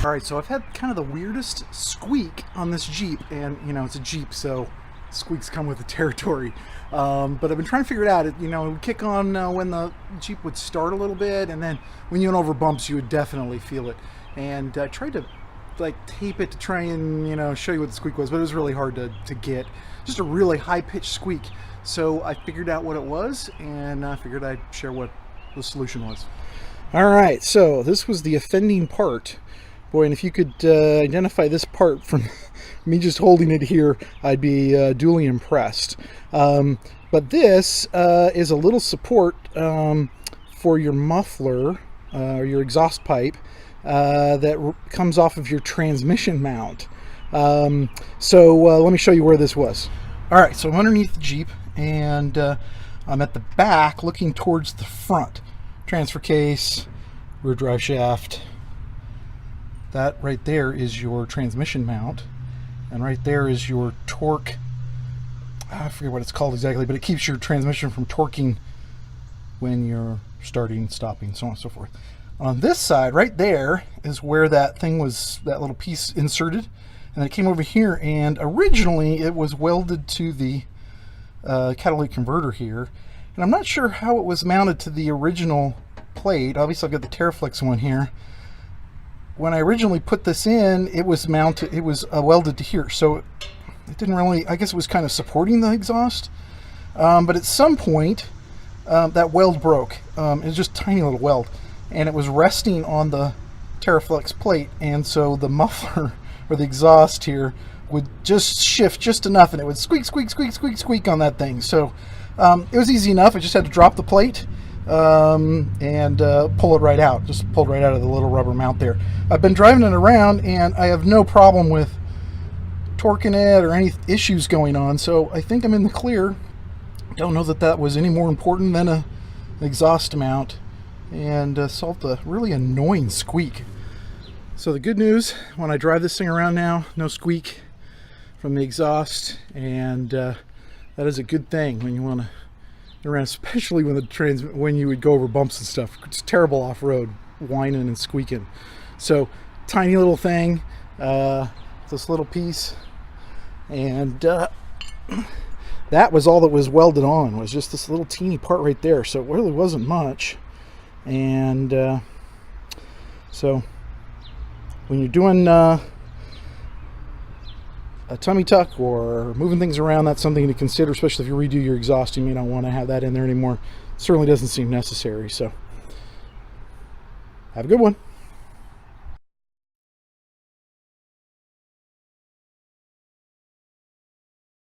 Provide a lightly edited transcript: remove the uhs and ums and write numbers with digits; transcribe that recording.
Alright, so I've had kind of the weirdest squeak on this Jeep, and you know, it's a Jeep, so squeaks come with the territory. But I've been trying to figure it out. It would kick on when the Jeep would start a little bit, and then when you went over bumps, you would definitely feel it. And I tried to like tape it to try and show you what the squeak was, but it was really hard to get. Just a really high-pitched squeak. So I figured out what it was, and I figured I'd share what the solution was. Alright, so this was the offending part. Boy, and if you could identify this part from me just holding it here, I'd be duly impressed. But this is a little support for your muffler, or your exhaust pipe, that comes off of your transmission mount. So let me show you where this was. Alright, so I'm underneath the Jeep, and I'm at the back looking towards the front. Transfer case, rear drive shaft. That right there is your transmission mount, and right there is your torque. I forget what it's called exactly, but it keeps your transmission from torquing when you're starting, stopping, so on and so forth. On this side right there is where that thing was, that little piece inserted, and it came over here, and originally it was welded to the catalytic converter here, and I'm not sure how it was mounted to the original plate. Obviously I've got the Terraflex one here. When I originally put this in, it was mounted, it was welded to here, so it didn't really, I guess it was kind of supporting the exhaust, but at some point that weld broke. It was just a tiny little weld, and it was resting on the Terraflex plate, and so the muffler or the exhaust here would just shift just enough, and it would squeak, squeak, squeak, squeak, squeak on that thing. So it was easy enough. I just had to drop the plate and pull it right out. Just pulled right out of the little rubber mount there. I've been driving it around, and I have no problem with torquing it or any issues going on, so I think I'm in the clear. Don't know that that was any more important than an exhaust mount, and solved a really annoying squeak. So the good news, when I drive this thing around now, no squeak from the exhaust, and that is a good thing when you want to around, especially when you would go over bumps and stuff. It's terrible off-road, whining and squeaking. So tiny little thing, this little piece, and that was all that was welded on, was just this little teeny part right there. So it really wasn't much. And so when you're doing a tummy tuck or moving things around, that's something to consider, especially if you redo your exhaust. You may not want to have that in there anymore. It certainly doesn't seem necessary. So have a good one.